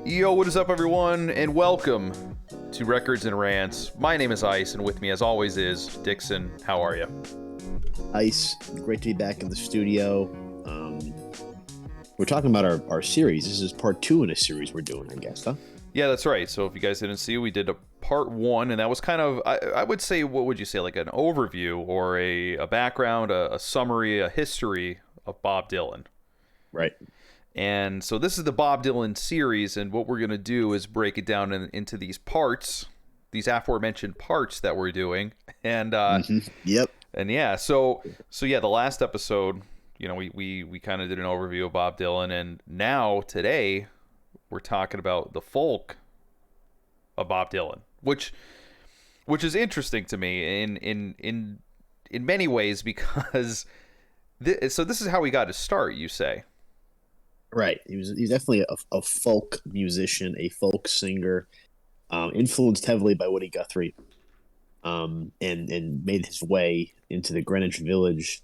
Yo, what is up, everyone, and welcome to Records and Rants. My name is Ice, and with me, as always, is Dixon. How are you? Ice, great to be back in the studio. We're talking about our series. This is part 2 in a series we're doing, I guess, huh? Yeah, that's right. So if you guys didn't see, we did a part 1, and that was kind of, I would say, what would you say, like an overview or a background, a summary, a history of Bob Dylan. Right. And so this is the Bob Dylan series, and what we're going to do is break it down into these parts, these aforementioned parts that we're doing. And Yep. and yeah, so yeah, the last episode, you know, we kind of did an overview of Bob Dylan, and now today we're talking about the folk of Bob Dylan, which is interesting to me in many ways because so this is how we got to start, you say. Right. He's definitely a folk musician, a folk singer, influenced heavily by Woody Guthrie, and made his way into the Greenwich Village,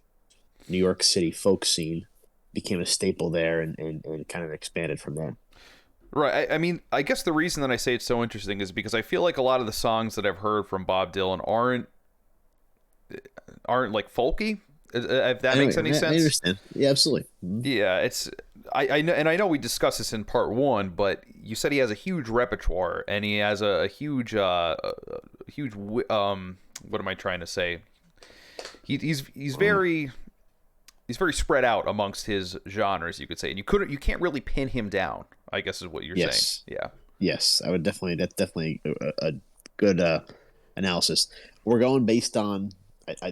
New York City folk scene, became a staple there, and kind of expanded from there. Right. I mean, I guess the reason that I say it's so interesting is because I feel like a lot of the songs that I've heard from Bob Dylan aren't like folky. If that makes any sense. I understand. Yeah, absolutely. Yeah, it's I know, and I know we discussed this in part 1, but you said he has a huge repertoire and he has a huge what am I trying to say? He's very spread out amongst his genres, you could say, and you can't really pin him down, I guess is what you're saying. Yeah. Yes, I would definitely. That's definitely a good analysis. We're going based on,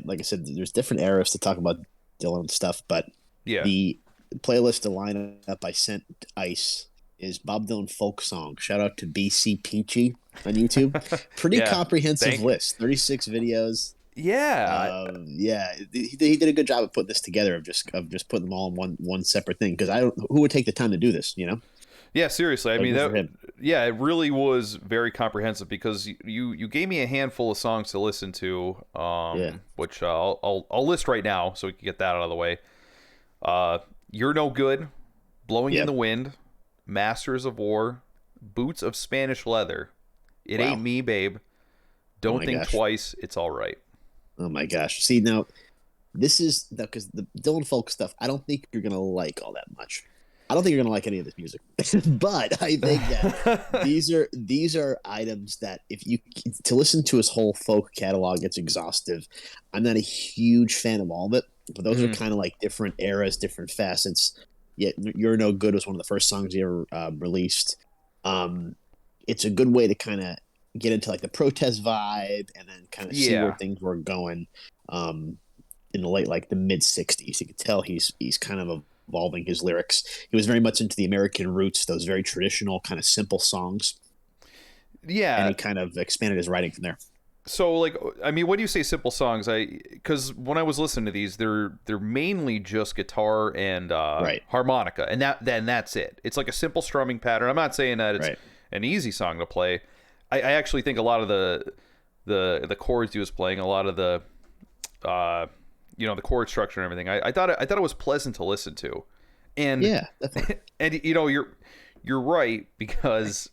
like I said, there's different eras to talk about Dylan stuff, but yeah, the playlist, the lineup I sent Ice is Bob Dylan folk song. Shout out to BC Peachy on YouTube. Pretty comprehensive list, 36 videos. Yeah, he did a good job of putting this together, of just putting them all in one separate thing. Because who would take the time to do this, you know? Yeah, seriously. I mean, it really was very comprehensive because you gave me a handful of songs to listen to, which I'll list right now so we can get that out of the way. You're No Good, Blowing in the Wind, Masters of War, Boots of Spanish Leather, It Ain't Me, Babe, Don't Think Twice, It's All Right. Oh my gosh. See, now, this is because the Dylan folk stuff, I don't think you're going to like all that much. I don't think you're going to like any of this music. But I think that these are items that to listen to his whole folk catalog, it's exhaustive. I'm not a huge fan of all of it, but those are kind of like different eras, different facets. Yet You're No Good was one of the first songs he ever released. It's a good way to kind of get into like the protest vibe and then kind of see where things were going in the mid 60s. You could tell he's kind of evolving his lyrics. He was very much into the American roots, those very traditional kind of simple songs. Yeah. And he kind of expanded his writing from there. So, like, I mean, when you say simple songs, because when I was listening to these, they're mainly just guitar and harmonica, and that's it. It's like a simple strumming pattern. I'm not saying that it's an easy song to play. I actually think a lot of the chords he was playing, a lot of the the chord structure and everything, I thought it was pleasant to listen to, and definitely. And you're right, because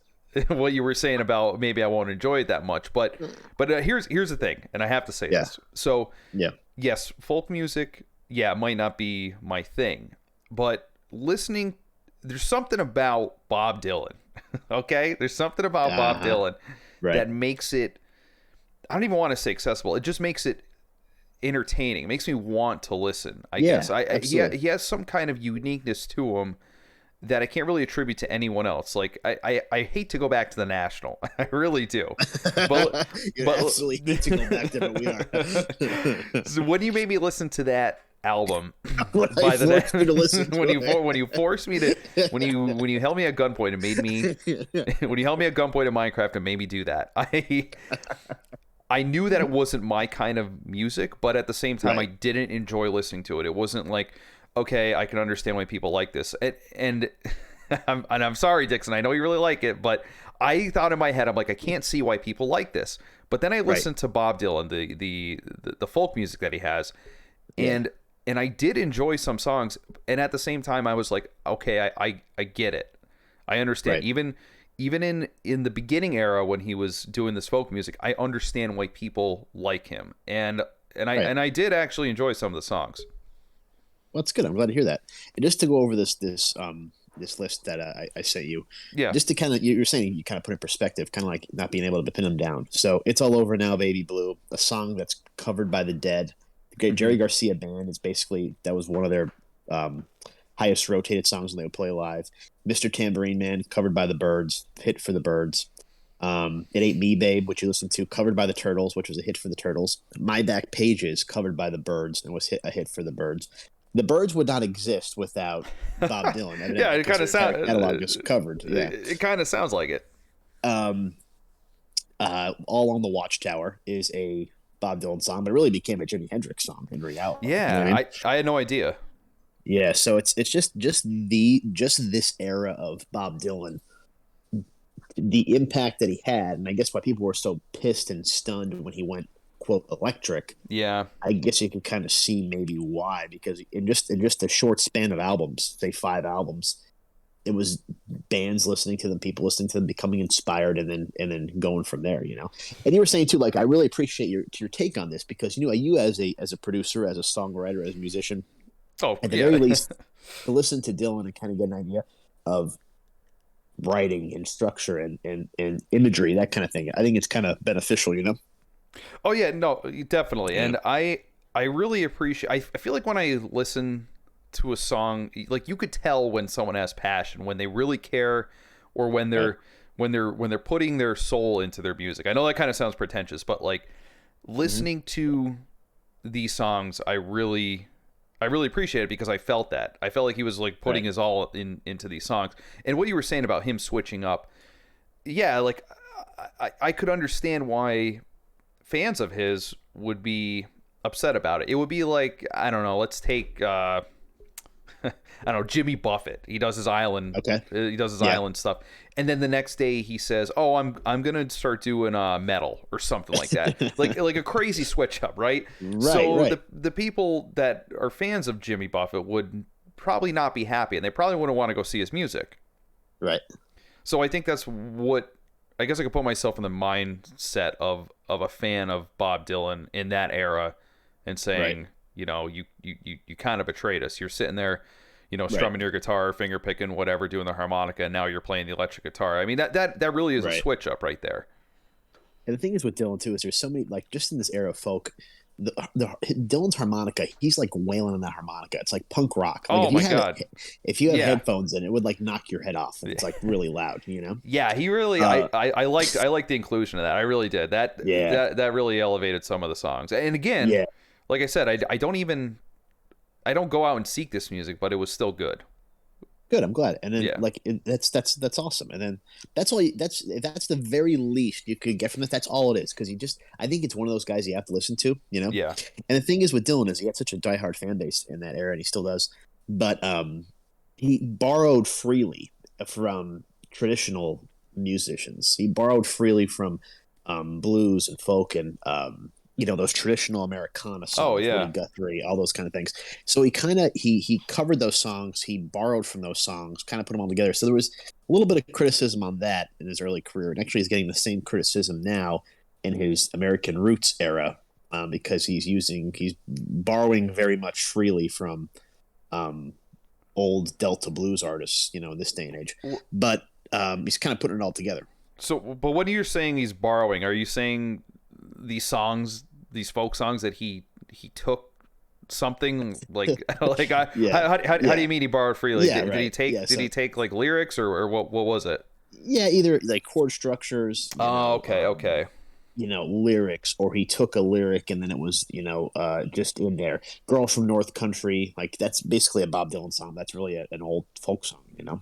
what you were saying about maybe I won't enjoy it that much, but here's the thing, and I have to say this. So yes, folk music, might not be my thing, but there's something about Bob Dylan. Okay, there's something about Bob Dylan that makes it, I don't even want to say accessible, it just makes it entertaining. It makes me want to listen, I guess. He has some kind of uniqueness to him that I can't really attribute to anyone else. Like, I hate to go back to the National. I really do. But absolutely need to go back there, but we are. So when you made me listen to that album, when you forced me to, when you held me at gunpoint and made me, when you held me at gunpoint in Minecraft and made me do that, I knew that it wasn't my kind of music, but at the same time, I didn't enjoy listening to it. It wasn't like, okay, I can understand why people like this. And I'm sorry, Dixon, I know you really like it, but I thought in my head, I'm like, I can't see why people like this. But then I listened to Bob Dylan, the folk music that he has, and I did enjoy some songs. And at the same time, I was like, okay, I get it. I understand. even in the beginning era when he was doing this folk music, I understand why people like him, and I did actually enjoy some of the songs. Well, that's good. I'm glad to hear that. And just to go over this list that I sent you, Yeah. just to kind of, you're saying you kind of put in perspective, kind of like not being able to pin them down. So It's All Over Now, Baby Blue, a song that's covered by the Dead. The great Jerry Garcia Band is basically, that was one of their highest rotated songs when they would play live. Mr. Tambourine Man, covered by the Byrds, hit for the Byrds. It Ain't Me, Babe, which you listened to, covered by the Turtles, which was a hit for the Turtles. My Back Pages, covered by the Byrds, and was a hit for the Byrds. The Byrds would not exist without Bob Dylan. Yeah, it kind of sounds catalog is covered. Yeah, it kind of sounds like it. All on the Watchtower is a Bob Dylan song, but it really became a Jimi Hendrix song in reality. Yeah, you know what I mean? I had no idea. Yeah, so it's just this era of Bob Dylan, the impact that he had, and I guess why people were so pissed and stunned when he went quote electric. Yeah, I guess you can kind of see maybe why, because in just a short span of albums, say 5 albums, it was bands listening to them, people listening to them, becoming inspired, and then going from there, you know. And you were saying too, like, I really appreciate your take on this, because you as a producer, as a songwriter, as a musician, at the very least, to listen to Dylan and kind of get an idea of writing and structure and imagery, that kind of thing. I think it's kind of beneficial, you know. Oh yeah, no, definitely. And I really appreciate, I feel like when I listen to a song, like, you could tell when someone has passion, when they really care, or when they're putting their soul into their music. I know that kind of sounds pretentious, but like, listening to these songs, I really appreciate it, because I felt that. I felt like he was like putting his all into these songs. And what you were saying about him switching up, yeah, like, I could understand why fans of his would be upset about it. It would be like, I don't know, let's take I don't know, Jimmy Buffett. He does his island. Okay. He does his island stuff, and then the next day he says, "Oh, I'm gonna start doing metal or something like that." like a crazy switch up, right? So the people that are fans of Jimmy Buffett would probably not be happy, and they probably wouldn't want to go see his music. Right. So I think that's what, I guess I could put myself in the mindset of a fan of Bob Dylan in that era, and saying, you know, you kind of betrayed us. You're sitting there, you know, strumming your guitar, finger picking, whatever, doing the harmonica, and now you're playing the electric guitar. I mean, that really is a switch up right there. And the thing is with Dylan too, is there's so many, like, just in this era of folk, Dylan's harmonica, he's like wailing on that harmonica. It's like punk rock. Like, oh my god! If you have headphones in, it would like knock your head off. It's like really loud, you know. Yeah, he really. I liked the inclusion of that. I really did. That really elevated some of the songs. And again, like I said, I don't go out and seek this music, but it was still good. Good, I'm glad. And then that's awesome. And then that's the very least you could get from it. That's all it is, because I think it's one of those guys you have to listen to, you know. Yeah. And the thing is with Dylan is he had such a diehard fan base in that era, and he still does. But he borrowed freely from traditional musicians. He borrowed freely from blues and folk and you know, those traditional Americana songs, Woody Guthrie, all those kind of things. So he covered those songs, he borrowed from those songs, kind of put them all together. So there was a little bit of criticism on that in his early career, and actually he's getting the same criticism now in his American Roots era, because he's borrowing very much freely from old Delta blues artists, you know, in this day and age. But he's kind of putting it all together. So, but when you're saying he's borrowing, are you saying these folk songs that he took something like how do you mean he borrowed freely? Did he take like lyrics or what was it? Yeah, either like chord structures. Okay. You know, lyrics, or he took a lyric and then it was, you know, just in there. Girl from North Country, like that's basically a Bob Dylan song. That's really an old folk song, you know.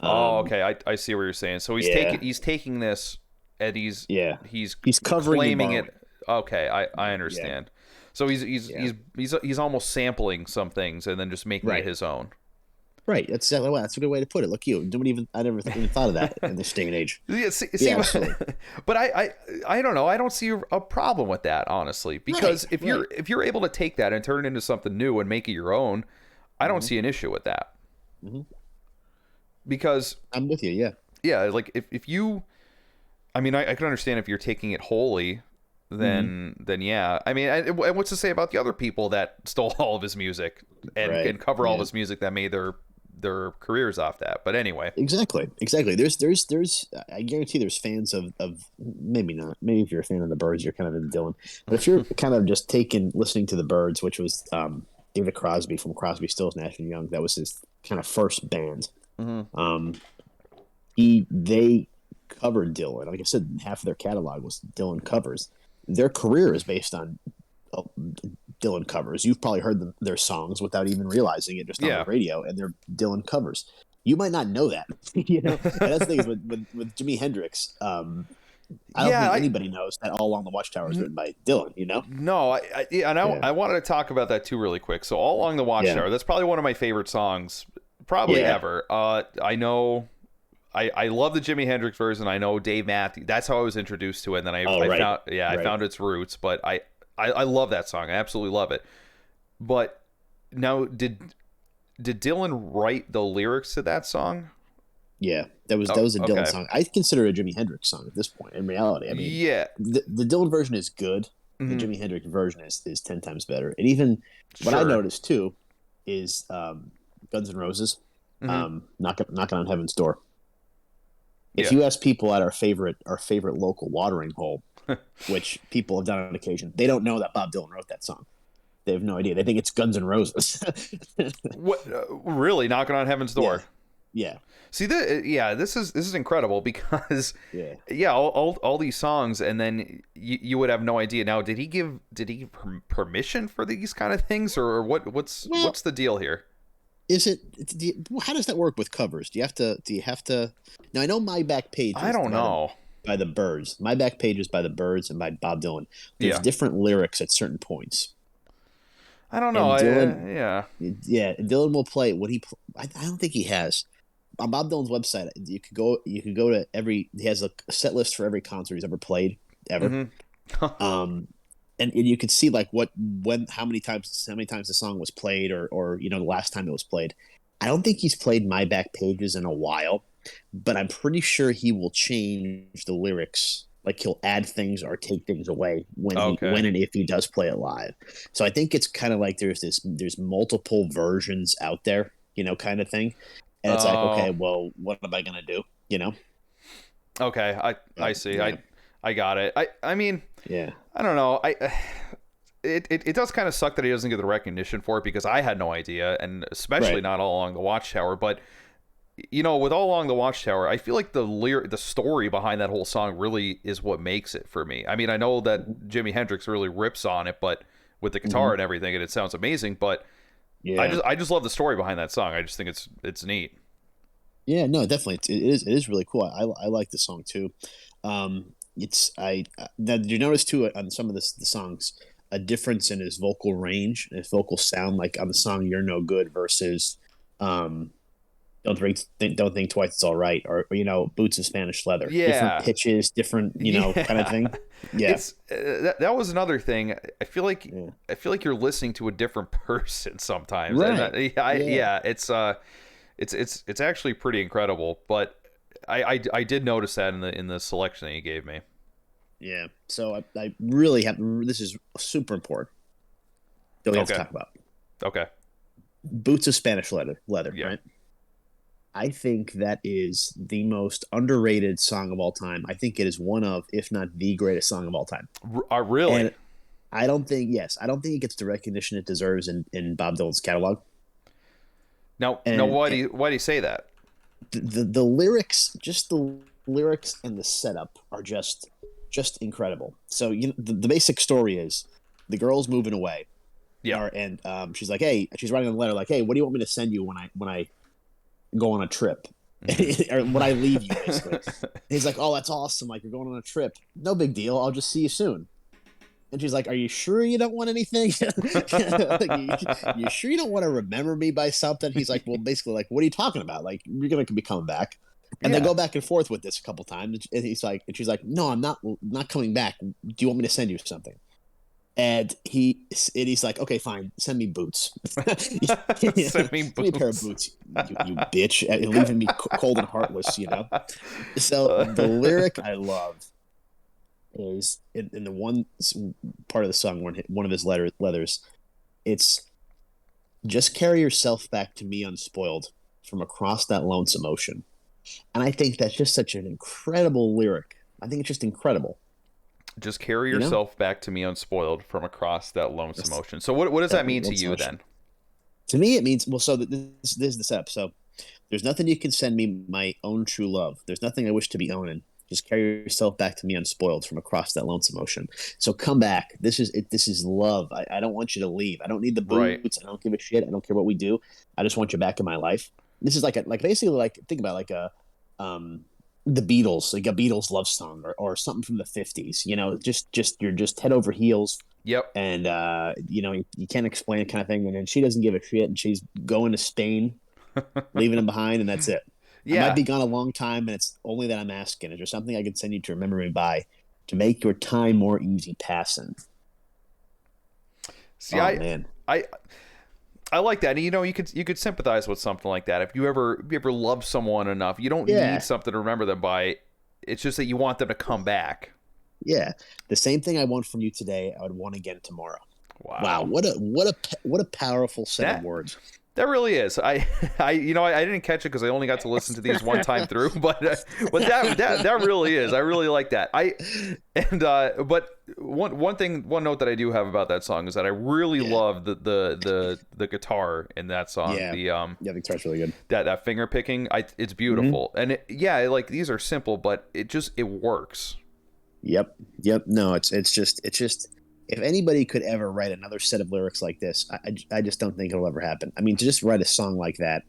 Okay, I see what you're saying. So he's taking this, and he's covering, claiming it. Okay, I understand. Yeah. So he's almost sampling some things and then just making it his own. Right. That's a good way to put it. Look, I never even thought of that in this day and age. But I don't know. I don't see a problem with that, honestly, because if you're able to take that and turn it into something new and make it your own, I don't see an issue with that. Mm-hmm. Because I'm with you. Yeah. Yeah, like if you, I mean, I can understand if you're taking it wholly, then yeah. I mean, and what's to say about the other people that stole all of his music Right. and cover all of Yeah. his music that made their careers off that? But anyway. Exactly. There's I guarantee there's fans of maybe not. Maybe if you're a fan of the Birds, you're kind of into Dylan. But if you're kind of just listening to the Birds, which was David Crosby from Crosby, Stills, Nash and Young, that was his kind of first band. Mm-hmm. They covered Dylan. Like I said, half of their catalog was Dylan covers. Their career is based on Dylan covers. You've probably heard their songs without even realizing it, just on the radio, and they're Dylan covers. You might not know that, you know. And that's the thing is with Jimi Hendrix. I don't think anybody knows that All Along the Watchtower is written by Dylan. You know? No, I wanted to talk about that too really quick. So All Along the Watchtower, that's probably one of my favorite songs, probably ever. I know. I love the Jimi Hendrix version. I know Dave Matthews. That's how I was introduced to it. And then I found its roots. But I love that song. I absolutely love it. But now, did Dylan write the lyrics to that song? Yeah, that was a Dylan song. I consider it a Jimi Hendrix song at this point. In reality, I mean, the Dylan version is good. The Jimi Hendrix version is 10 times better. And even what I noticed too is Guns N' Roses, knocking on Heaven's Door. If you ask people at our favorite local watering hole, which people have done on occasion, they don't know that Bob Dylan wrote that song. They have no idea. They think it's Guns N' Roses. What? Really? Knocking on Heaven's Door? Yeah. See, this is incredible because all these songs, and then you would have no idea. Now, did he give permission for these kind of things, or what's the deal here? How does that work with covers? Do you have to now I know My Back Page I don't know. By the Byrds. My Back Page is by the Byrds and by Bob Dylan. There's different lyrics at certain points. I don't know. Dylan will play what I don't think he has. On Bob Dylan's website, you could go to he has a set list for every concert he's ever played ever. And you could see like how many times the song was played or the last time it was played. I don't think he's played My Back Pages in a while, but I'm pretty sure he will change the lyrics. Like he'll add things or take things away when and if he does play it live. So I think it's kind of like there's multiple versions out there, kind of thing. And it's like, okay, well, what am I gonna do? Okay, I see. Yeah. I got it. I mean, yeah. I don't know. It does kind of suck that he doesn't get the recognition for it because I had no idea, and especially not All Along the Watchtower. But with All Along the Watchtower, I feel like the story behind that whole song really is what makes it for me. I mean, I know that Jimi Hendrix really rips on it, but with the guitar and everything, and it sounds amazing. But I just love the story behind that song. I just think it's neat. Yeah, no, definitely, it is really cool. I like the song too. Now, did you notice too on some of the songs a difference in his vocal range, his vocal sound, like on the song "You're No Good" versus "Don't Think Twice, It's All Right," or "Boots of Spanish Leather." Yeah, different pitches, different kind of thing. Yeah, it's that was another thing. I feel like you're listening to a different person sometimes. Right. And it's actually pretty incredible, but. I did notice that in the selection that you gave me. Yeah, so I really have. This is super important. That we have to talk about. Okay. Boots of Spanish leather, right? I think that is the most underrated song of all time. I think it is one of, if not the greatest song of all time. Really? And I don't think it gets the recognition it deserves in Bob Dylan's catalog. Now, why do you say that? The lyrics, just the lyrics and the setup are just incredible. So the basic story is the girl's moving away. Yeah. And she's like, hey, she's writing a letter like, hey, what do you want me to send you when I go on a trip? Or when I leave you, basically. He's like, oh, that's awesome. Like, you're going on a trip. No big deal. I'll just see you soon. And she's like, are you sure you don't want anything? You sure you don't want to remember me by something? He's like, well, basically, like, what are you talking about? Like, you're going to be coming back. And they go back and forth with this a couple times. And she's like, no, I'm not coming back. Do you want me to send you something? And he's like, okay, fine, send me boots. Send me Send me a pair of boots. boots, you bitch, and leaving me cold and heartless, you know. So the lyric I love is in the one part of the song, one of his letters. It's just carry yourself back to me unspoiled from across that lonesome ocean. And I think that's just such an incredible lyric. I think it's just incredible. Just carry You know, yourself back to me unspoiled from across that lonesome ocean. So what does that mean to you ocean. then? To me, it means, well. So this is the setup. So there's nothing you can send me, my own true love. There's nothing I wish to be owning. Just carry yourself back to me unspoiled from across that lonesome ocean. So come back. This is it. This is love. I don't want you to leave. I don't need the Right. boots. I don't give a shit. I don't care what we do. I just want you back in my life. This is like basically like, think about like a the Beatles, like a Beatles love song, or something from the 50s. You know, just you're just head over heels, Yep. and you know, you can't explain it kind of thing. And then she doesn't give a shit, and she's going to Spain, leaving him behind, and that's it. I might Yeah. be gone a long time, and it's only that I'm asking. Is there something I can send you to remember me by, to make your time more easy passing? See, Oh man, I I like that. And, you know, you could sympathize with something like that. If you ever love someone enough, you don't need yeah, something to remember them by. It's just that you want them to come back. yeah. The same thing I want from you today, I would want again tomorrow. Wow, Wow. what a powerful set of That words. that really is. I didn't catch it because I only got to listen to these one time through, but that really is. I really like that. But one note that I do have about that song is that I really Yeah, love the guitar in that song. yeah, The yeah. The guitar's really good. that finger picking, it's Mm-hmm. beautiful. And like these are simple, but it works. Yep, yep. No, it's just if anybody could ever write another set of lyrics like this, I just don't think it'll ever happen. I mean, to just write a song like that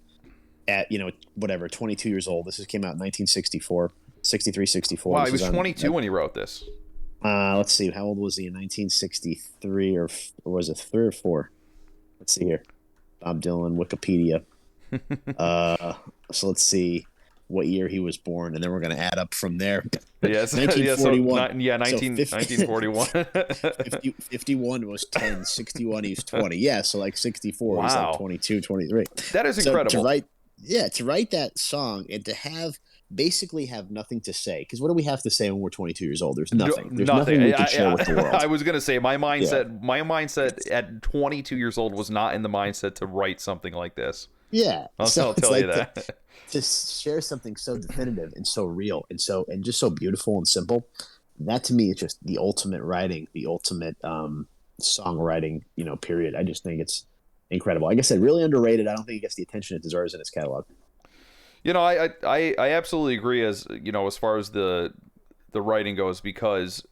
at, whatever, 22 years old. Came out in 1964, 63, 64. Wow, he This is was on. 22 when he wrote this. Let's see, how old was he in 1963, or was it 3 or 4? Let's see here. Bob Dylan, Wikipedia. Uh, so let's see what year he was born, and then we're going to add up from there. Yes, yeah. So 1941. yeah, So 1941. 51 was 10, 61 he was 20. Yeah, so like 64 he's like Wow, 22, 23. that is So incredible. to write that song, and to basically have nothing to say, because what do we have to say when we're 22 years old? There's No, nothing. There's nothing nothing. we can share with the world. I was gonna say Yeah. my mindset at 22 years old was not in the mindset to write something like this. Yeah. So I'll it's tell you like that. to share something so definitive and so real and just so beautiful and simple. That to me is just the ultimate writing, the ultimate songwriting, period. I just think it's incredible. Like I said, really underrated. I don't think it gets the attention it deserves in its catalog. You know, I absolutely agree, as you know, as far as the writing goes, because,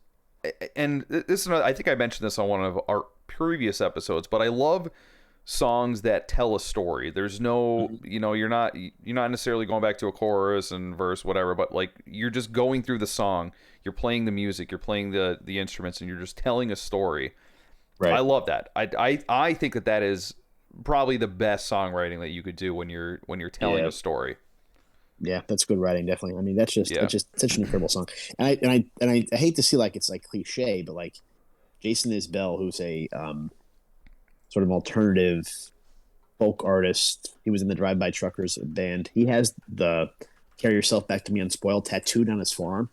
and this is I think I mentioned this on one of our previous episodes, but I love songs that tell a story. There's no, Mm-hmm. you're not necessarily going back to a chorus and verse, whatever, but like you're just going through the song, you're playing the music, you're playing the instruments, and you're just telling a story. I Right. love that. I think that is probably the best songwriting that you could do when you're telling Yeah. a story. Yeah, that's good writing, definitely. I mean, Yeah. that's just such an incredible song. And I hate to see like it's like cliche, but like Jason Isbell, who's a sort of alternative folk artist. He was in the Drive By Truckers band. He has the "Carry Yourself Back to Me Unspoiled" tattooed on his forearm.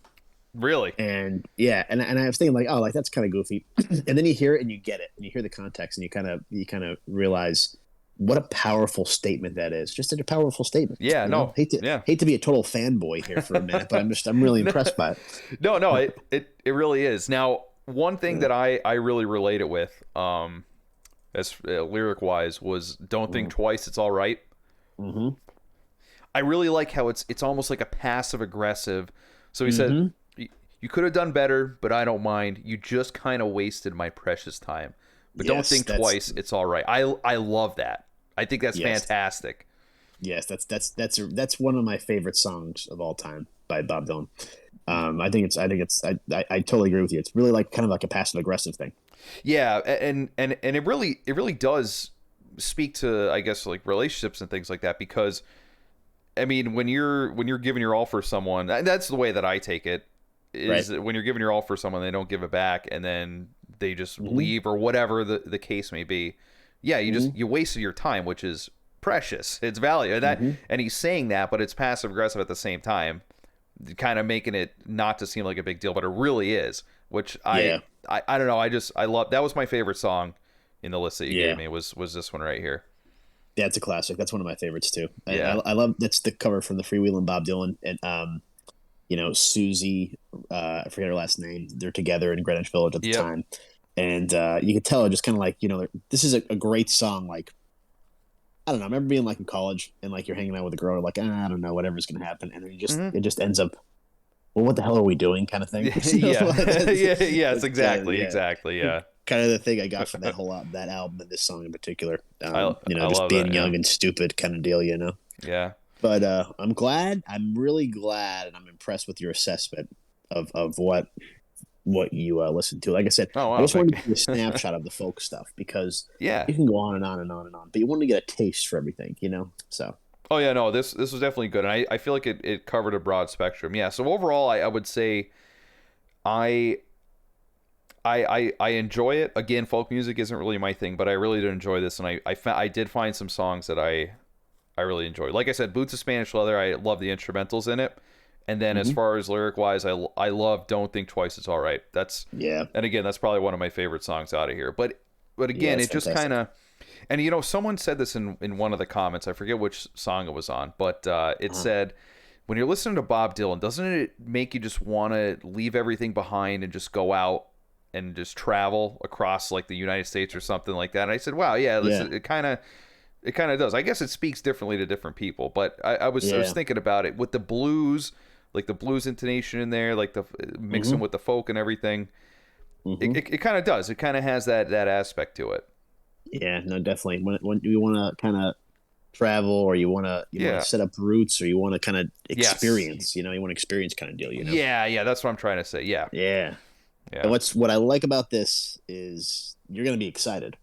Really? And yeah, and I was thinking like, oh, like that's kind of goofy. And then you hear it and you get it, and you hear the context, and you kind of realize what a powerful statement that is. Just such a powerful statement. Yeah, no. Hate to Yeah. hate to be a total fanboy here for a minute, but I'm really impressed by it. No, it really is. Now, one thing Yeah. that I really related with, as lyric wise, was "Don't think twice, it's all right." Mm-hmm. I really like how it's almost like a passive aggressive. So he said, Mm-hmm. You could have done better, but I don't mind. You just kind of wasted my precious time. But don't Yes, think twice, it's all right." I love that. I think that's yes. fantastic. Yes, that's one of my favorite songs of all time by Bob Dylan. I totally agree with you. It's really like kind of like a passive aggressive thing. Yeah, and it really does speak to, I guess, like relationships and things like that, because I mean, when you're giving your all for someone, and that's the way that I take it, is Right. that when you're giving your all for someone, they don't give it back, and then they just leave or whatever the case may be. Yeah, you wasted your time, which is precious. It's valuable. And he's saying that, but it's passive aggressive at the same time, kind of making it not to seem like a big deal, but it really is. Which I don't know. I love that. Was my favorite song in the list that you gave me. Was this one right here? Yeah, it's a classic. That's one of my favorites too. Yeah. I love that's the cover from the Freewheelin' Bob Dylan and Susie. I forget her last name. They're together in Greenwich Village at the time, and you could tell just kind of like this is a great song. Like I don't know. I remember being like in college and like you're hanging out with a girl, like I don't know, whatever's gonna happen, and then it just ends up. Well, what the hell are we doing? Kind of thing. Yes, exactly. Yeah. Kind of the thing I got from that whole that album and this song in particular. I just being young and stupid kind of deal, Yeah. But I'm really glad, and I'm impressed with your assessment of what you listen to. Like I said, I just wanted to give you a snapshot of the folk stuff because you can go on and on and on and on, but you want to get a taste for everything, So. Oh yeah, no, this was definitely good, and I feel like it covered a broad spectrum. Yeah, so overall, I would say, I enjoy it. Again, folk music isn't really my thing, but I really did enjoy this, and I did find some songs that I really enjoyed. Like I said, Boots of Spanish Leather, I love the instrumentals in it. And then as far as lyric wise, I love Don't Think Twice, It's All Right. And again, that's probably one of my favorite songs out of here. But again, it just kind of, and someone said this in one of the comments, I forget which song it was on, but it said, when you're listening to Bob Dylan, doesn't it make you just want to leave everything behind and just go out and just travel across like the United States or something like that? And I said, wow, it kind of does. I guess it speaks differently to different people, but I was thinking about it with the blues, like the blues intonation in there, like the mixing with the folk and everything. It kind of does. It kind of has that aspect to it. Yeah, no, definitely. When you want to kind of travel, or you want to set up roots, or you want to kind of experience, you want to experience kind of deal, Yeah, that's what I'm trying to say. Yeah. And what I like about this is you're going to be excited.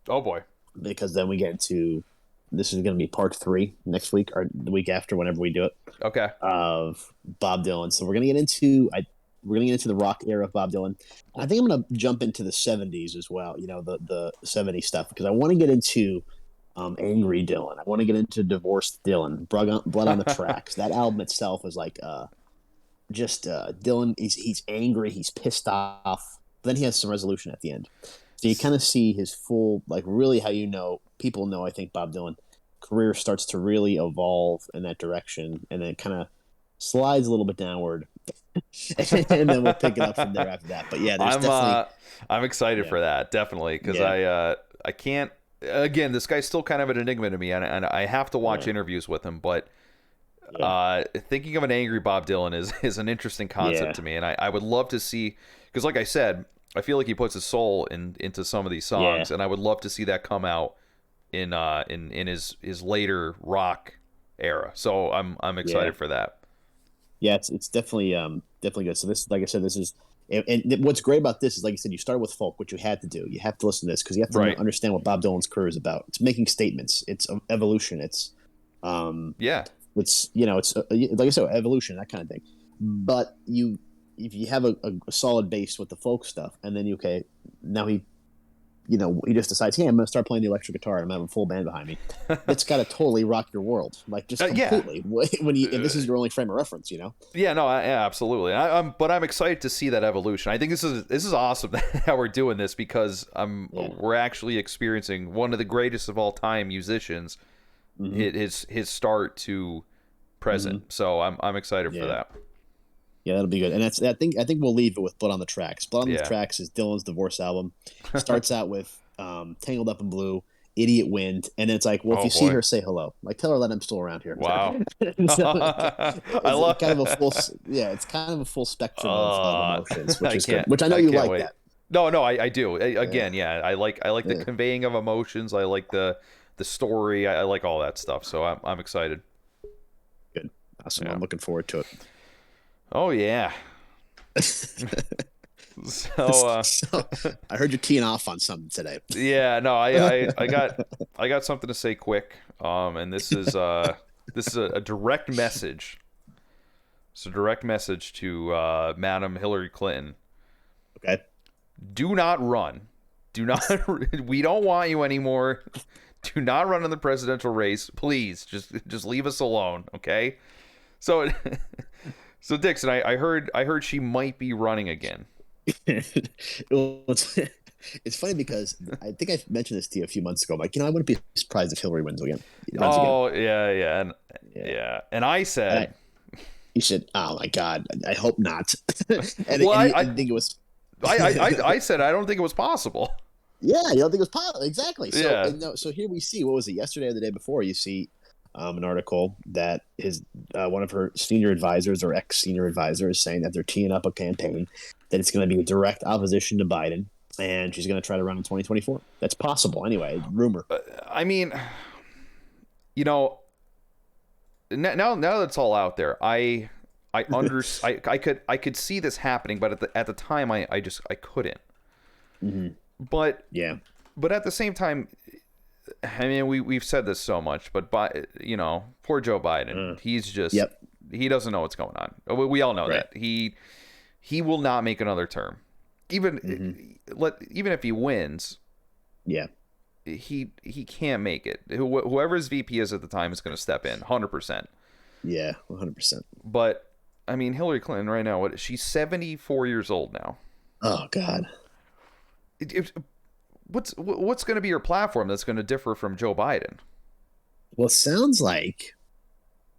Oh boy. Because then we get into this is going to be part 3 next week or the week after, whenever we do it. Okay. Of Bob Dylan. So we're going to get into the rock era of Bob Dylan. I think I'm going to jump into the 70s as well. The 70s stuff, because I want to get into Angry Dylan. I want to get into Divorced Dylan. Blood on the Tracks. That album itself is like Dylan. He's angry. He's pissed off. But then he has some resolution at the end. So you kind of see his full, like really how people know, I think, Bob Dylan career starts to really evolve in that direction, and then kind of slides a little bit downward. And then we'll pick it up from there after that. But yeah, I'm excited for that, definitely, because I can't, again, this guy's still kind of an enigma to me, and I have to watch interviews with him, but thinking of an angry Bob Dylan is an interesting concept to me, and I would love to see, because like I said, I feel like he puts his soul into some of these songs, and I would love to see that come out in his later rock era. So I'm excited for that. Yeah, it's definitely good. So this, like I said, this is, and what's great about this is, like I said, you started with folk, which you had to do. You have to listen to this because you have to understand what Bob Dylan's career is about. It's making statements. It's evolution. It's it's it's like I said, evolution, that kind of thing. But if you have a solid base with the folk stuff, and then now he just decides, hey, I'm going to start playing the electric guitar, and I'm going to have a full band behind me. It's got to totally rock your world, like just completely. If this is your only frame of reference, Yeah, no, absolutely. But I'm excited to see that evolution. I think this is awesome how we're doing this, because we're actually experiencing one of the greatest of all time musicians, his start to present. So I'm excited for that. Yeah, that'll be good. And I think we'll leave it with Blood on the Tracks. Blood on the Tracks is Dylan's divorce album. Starts out with Tangled Up in Blue, Idiot Wind, and then it's like, well, if you see her, say hello. Like, tell her that I'm still around here. Wow. I love kind of a full. Yeah, it's kind of a full spectrum of emotions, which is good. Which I know you like that. No, I do. Again, I like the conveying of emotions. I like the story. I like all that stuff. So I'm excited. Good, awesome. Yeah. I'm looking forward to it. Oh yeah. So I heard you're teeing off on something today. Yeah, no, I got something to say quick. And this is a direct message. It's a direct message to Madam Hillary Clinton. Okay. do not run. Do not. We don't want you anymore. Do not run in the presidential race, please. Just leave us alone, okay? So, so Dixon, I heard she might be running again. Well, it's funny because I think I mentioned this to you a few months ago. I'm like, I wouldn't be surprised if Hillary wins again. Oh, yeah, and I said, you said, "Oh my God, I hope not." Well, I think it was. I said I don't think it was possible. Yeah, you don't think it was possible, exactly. So, Yeah. so here we see, what was it, yesterday or the day before? You see an article that his one of her senior advisors or ex-senior advisor is saying that they're teeing up a campaign that it's going to be a direct opposition to Biden, and she's going to try to run in 2024. That's possible, anyway. Rumor. I mean, now that it's all out there, I could see this happening, but at the time I couldn't. Mm-hmm. But yeah, but at the same time, I mean, we've said this so much, but poor Joe Biden, he's just he doesn't know what's going on. We all know that he will not make another term, even if he wins. Yeah, he can't make it. Whoever his VP is at the time is going to step in 100%. Yeah, 100%. But I mean, Hillary Clinton right now, she's 74 years old now. Oh God. What's going to be her platform that's going to differ from Joe Biden? Well, it sounds like,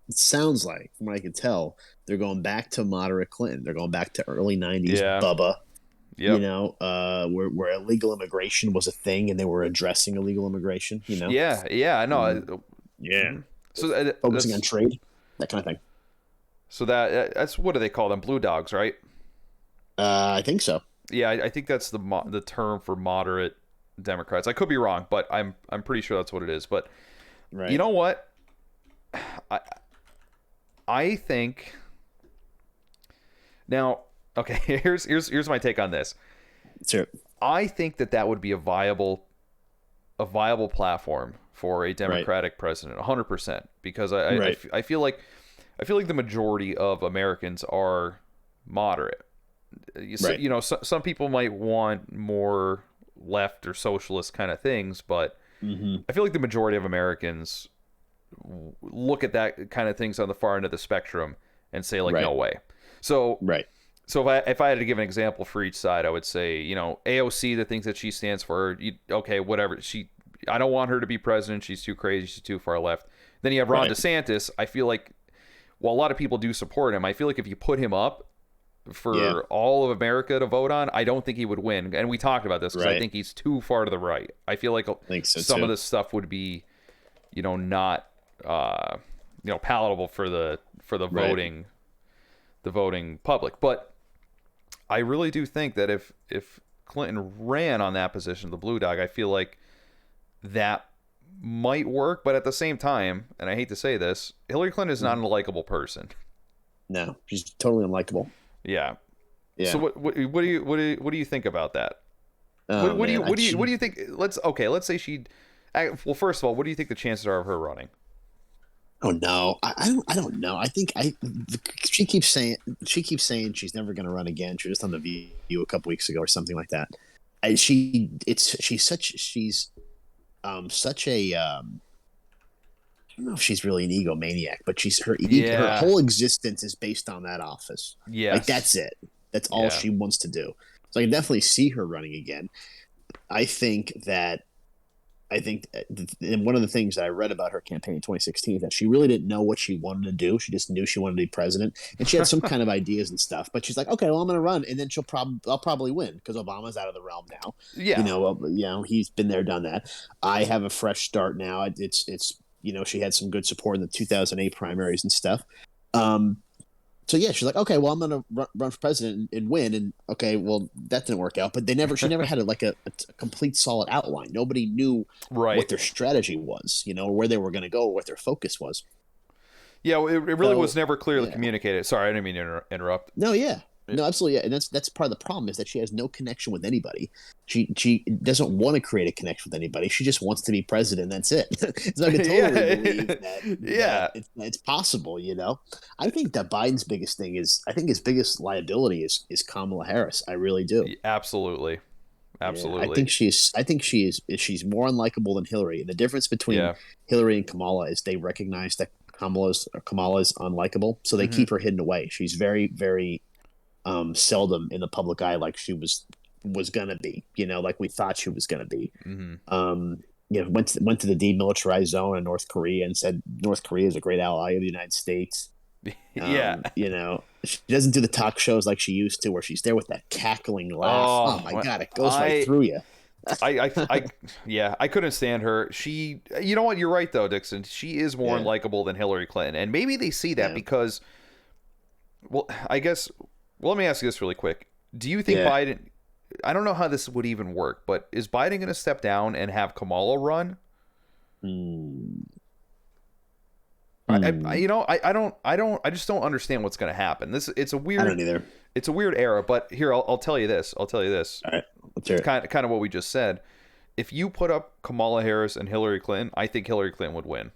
from what I can tell, they're going back to moderate Clinton. They're going back to early 90s Bubba. Yep. Where illegal immigration was a thing and they were addressing illegal immigration, Yeah, I know. Yeah. So focusing on trade, that kind of thing. So that's, what do they call them? Blue dogs, right? I think so. Yeah, I think that's the term for moderate Democrats. I could be wrong, but I'm pretty sure that's what it is. But you know what? I think now. Okay, here's my take on this. Sure. I think that would be a viable platform for a Democratic president, 100%, because I feel like the majority of Americans are moderate. Some people might want more left or socialist kind of things, but I feel like the majority of Americans look at that kind of things on the far end of the spectrum and say no way. So So if I had to give an example for each side, I would say, AOC, the things that she stands for, okay, whatever. I don't want her to be president. She's too crazy. She's too far left. Then you have Ron DeSantis. I feel like, while a lot of people do support him, I feel like if you put him up for all of America to vote on, I don't think he would win. And we talked about this because I think he's too far to the right. I feel like some of this stuff would be, not, palatable for the voting, the voting public. But I really do think that if Clinton ran on that position, the blue dog, I feel like that might work. But at the same time, and I hate to say this, Hillary Clinton is not a likable person. No, she's totally unlikable. Yeah. So what do you think about that? What do you think? Let's say she. Well, first of all, what do you think the chances are of her running? Oh no, I don't know. I think she keeps saying she's never going to run again. She was just on the View a couple weeks ago or something like that. She's such a I don't know if she's really an egomaniac, but her whole existence is based on that office. Yeah, like that's it. That's all she wants to do. So I can definitely see her running again. I think and one of the things that I read about her campaign in 2016 is that she really didn't know what she wanted to do. She just knew she wanted to be president, and she had some kind of ideas and stuff. But she's like, okay, well, I'm going to run, and then I'll probably win because Obama's out of the realm now. Yeah, he's been there, done that. I have a fresh start now. It's she had some good support in the 2008 primaries and stuff. So yeah, she's like, okay, well, I'm gonna run for president and win, and okay, well, that didn't work out. But she never had a complete solid outline. Nobody knew what their strategy was, where they were going to go, or what their focus was. Yeah, it really was never clearly communicated. Sorry, I didn't mean to interrupt. No, absolutely, and that's part of the problem is that she has no connection with anybody. She doesn't want to create a connection with anybody. She just wants to be president. That's it. So I can totally believe that it's possible. I think that Biden's biggest thing is his biggest liability is Kamala Harris. I really do. Absolutely. Yeah, absolutely. I think she's more unlikable than Hillary. And the difference between Yeah. Hillary and Kamala is they recognize that Kamala's unlikable, so they Hmm. keep her hidden away. She's very seldom in the public eye like she was gonna be. Like we thought she was gonna be. Hmm. Um, went to the demilitarized zone in North Korea and said North Korea is a great ally of the United States. Yeah. She doesn't do the talk shows like she used to, where she's there with that cackling laugh. Oh my Oh, god, it goes right I, through you. yeah, I couldn't stand her. You know what? You're right though, Dixon. She is more Yeah, unlikable than Hillary Clinton, and maybe they see that yeah, because, well, I guess. Well, let me ask you this really quick. Do you think yeah. Biden? I don't know how this would even work, but is Biden going to step down and have Kamala run? Hmm. You know, I just don't understand what's going to happen. I don't either. It's a weird era. But here, I'll tell you this. I'll tell you this. All right, let's hear It's it. kind of what we just said. If you put up Kamala Harris and Hillary Clinton, I think Hillary Clinton would win,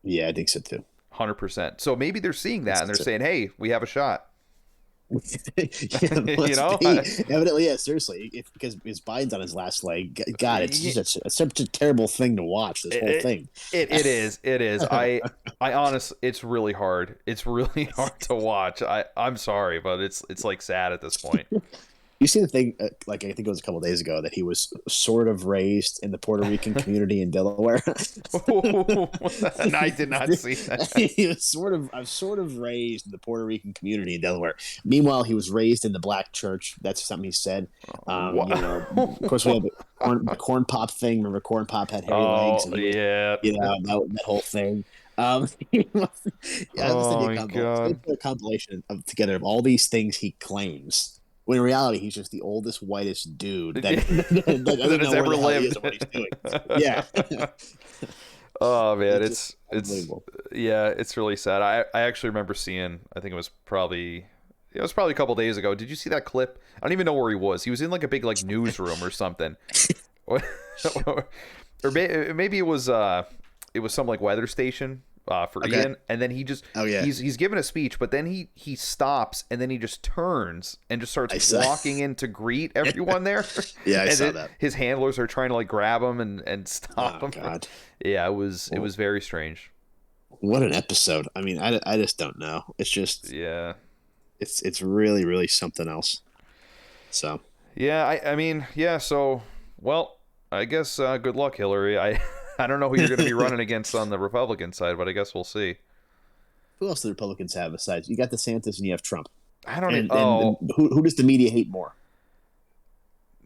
Yeah, I think so too. 100%. So maybe they're seeing that and they're That's saying, "Hey, we have a shot." Yeah, You must know, be evidently. Yeah, seriously, because Biden's on his last leg. God, it's just such a terrible thing to watch. This whole it, thing. it is. I honestly, it's really hard. It's really hard to watch. I'm sorry, but it's like sad at this point. You see the thing, like I think it was a couple of days ago, that he was sort of raised in the Puerto Rican community in Delaware. And I did not see that. He was sort of raised in the Puerto Rican community in Delaware. Meanwhile, he was raised in the black church. That's something he said. Of course, we have the corn pop thing. Remember, corn pop had hairy legs, Oh and he was, yeah. that whole thing. Yeah, I'll just send Oh you a my compilation. They god. put a compilation together of all these things he claims. When in reality, he's just the oldest, whitest dude that, that That doesn't has know where ever the hell he lived. is or what he's doing. Yeah. Oh man, It's just it's unbelievable. yeah, it's really sad. I actually remember seeing. I think it was probably a couple days ago. Did you see that clip? I don't even know where he was. He was in like a big like newsroom or something, or maybe it was some like weather station for Okay. Ian, and then he just Oh yeah. he's giving a speech, but then he stops and then he just turns and just I starts saw. walking in to greet everyone there, Yeah, I and saw then that. his handlers are trying to like grab him and stop Oh him. God. Yeah, it Well, was very strange. what an episode. I mean, I just don't know. It's just Yeah. it's really something else. So Yeah, I mean, yeah, so well, I guess good luck, Hillary. I don't know who you're going to be running against on the Republican side, but I guess we'll see. who else do the Republicans have besides you got DeSantis and you have Trump? I don't And who does the media hate more?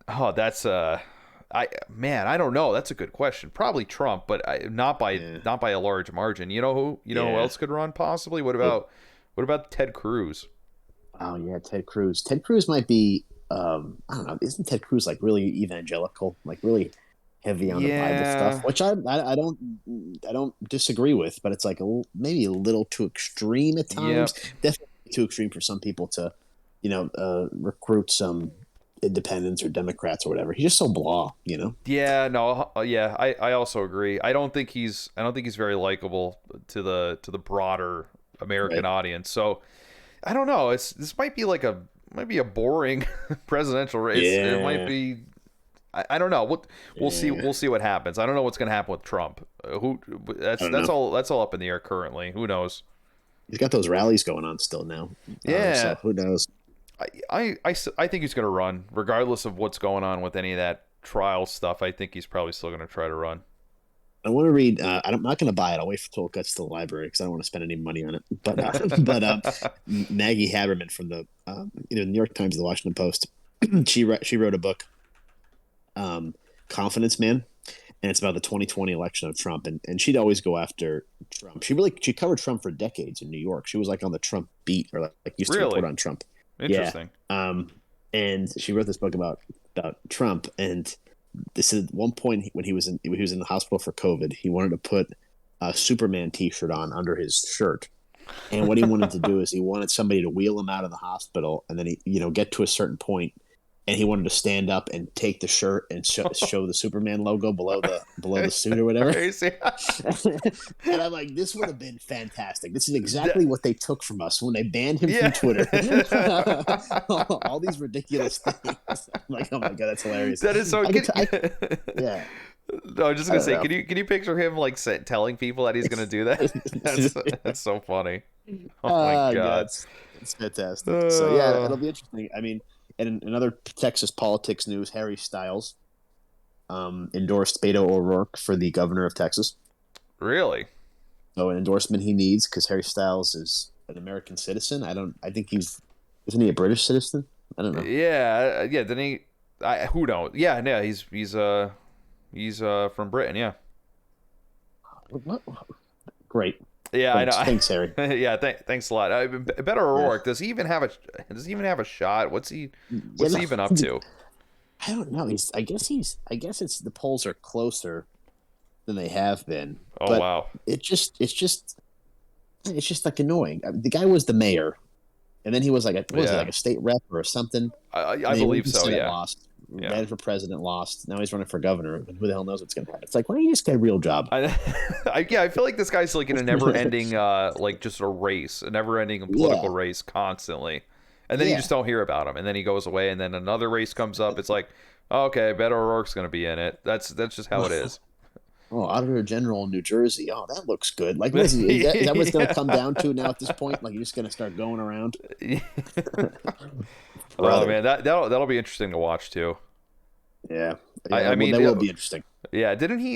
that's I don't know. That's a good question. Probably Trump, but Yeah. not by a large margin. You know who Yeah. else could run possibly? Who? What about Ted Cruz? Oh yeah, Ted Cruz. Ted Cruz might be. I don't know. Isn't Ted Cruz like really evangelical, like really heavy on the Bible stuff? Yeah. Which I don't disagree with, but it's like maybe a little too extreme at times. Yep. Definitely too extreme for some people to, recruit some independents or Democrats or whatever. He's just so blah. Yeah, no, yeah, I also agree. I don't think he's very likable to the broader American Right. audience. So, I don't know. This might be a boring presidential race. It might Yeah. be. I don't know. We'll see. Yeah. We'll see what happens. I don't know what's going to happen with Trump. Who I don't know. that's all up in the air currently. Who knows? He's got those rallies going on still now. Yeah, So who knows? I think he's going to run regardless of what's going on with any of that trial stuff. I think he's probably still going to try to run. I want to read. I'm not going to buy it. I'll wait until it gets to the library because I don't want to spend any money on it. But Maggie Haberman from the New York Times, the Washington Post, she wrote a book, Confidence Man, and it's about the 2020 election of Trump. And she'd always go after Trump. She covered Trump for decades in New York. She was like on the Trump beat or like used to Really report on Trump. interesting. Yeah. And she wrote this book about Trump. And this is at one point when he was in the hospital for COVID, he wanted to put a Superman T-shirt on under his shirt. And what he wanted to do is he wanted somebody to wheel him out of the hospital, and then he, get to a certain point, and he wanted to stand up and take the shirt and show the Superman logo below the suit or whatever. And I'm like, this would have been fantastic. This is exactly what they took from us when they banned him from Twitter. All these ridiculous things. I'm like, oh my god, that's hilarious. That is so. Yeah. No, I'm just gonna say, can you picture him like telling people that he's gonna do that? That's so funny. Oh my god, it's fantastic. So yeah, it'll be interesting. I mean, and in another Texas politics news, Harry Styles endorsed Beto O'Rourke for the governor of Texas. Really? So an endorsement he needs because Harry Styles is an American citizen. I think isn't he a British citizen? I don't know. Yeah. Didn't he? Who knows? Yeah. He's from Britain. Yeah. What? Great. Yeah, thanks, I know. Thanks, Harry. Yeah, thanks a lot. Beto O'Rourke, does he even have a shot? What's he even up to? I don't know. I guess it's the polls are closer than they have been. Oh, but wow. It's just like annoying. The guy was the mayor, and then he was like a state rep or something. I believe so. Senate Yeah. Lost. Ran for president, lost. Now he's running for governor. Who the hell knows what's going to happen? It's like, why don't you just get a real job? I feel like this guy's like in a never-ending, like just a race, a never-ending political race constantly, and then you just don't hear about him, and then he goes away, and then another race comes up. It's like, okay, Beto O'Rourke's going to be in it. That's just how it is. Oh, Auditor General in New Jersey. Oh, that looks good. Like, is that what it's going to come down to now at this point? Like, you're just going to start going around? Oh man, that'll be interesting to watch too. Yeah, I mean, that will be interesting. Yeah, didn't he?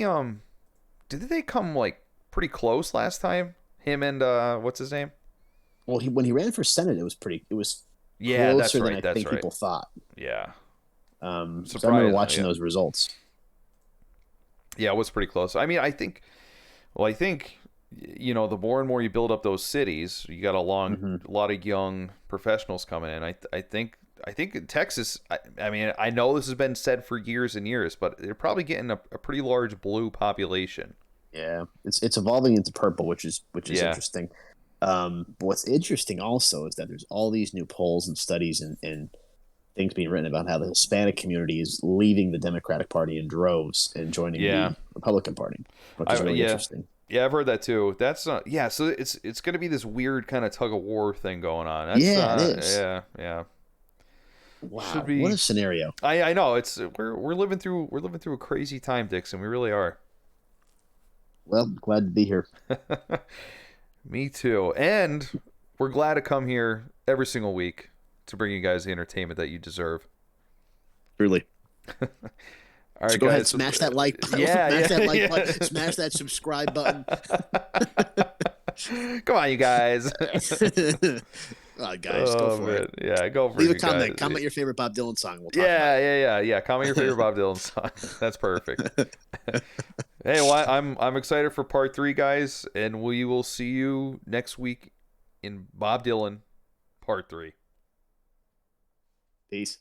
Did they come like pretty close last time? Him and what's his name? Well, when he ran for Senate, it was yeah, closer that's right. than I think people thought. Yeah. So I remember watching those results. Yeah, it was pretty close. I mean, I think the more and more you build up those cities, you got a lot of young professionals coming in. I think in Texas, I mean, I know this has been said for years and years, but they're probably getting a pretty large blue population. Yeah, it's evolving into purple, which is interesting. What's interesting also is that there's all these new polls and studies and things being written about how the Hispanic community is leaving the Democratic Party in droves and joining the Republican Party, which is really interesting. Yeah, I've heard that too. That's so it's going to be this weird kind of tug of war thing going on. That's, it is. Yeah. Wow, what a scenario! I know we're living through a crazy time, Dixon. We really are. Well, glad to be here. Me too, and we're glad to come here every single week to bring you guys the entertainment that you deserve. Truly. All right, so go ahead, smash that like button. Button. Smash that subscribe button. Come on, you guys. Guys, go for it. Yeah, go for it. Leave a comment. Comment your favorite Bob Dylan song. We'll talk yeah. Comment your favorite Bob Dylan song. That's perfect. Hey, well, I'm excited for part 3, guys, and we will see you next week in Bob Dylan part 3. Peace.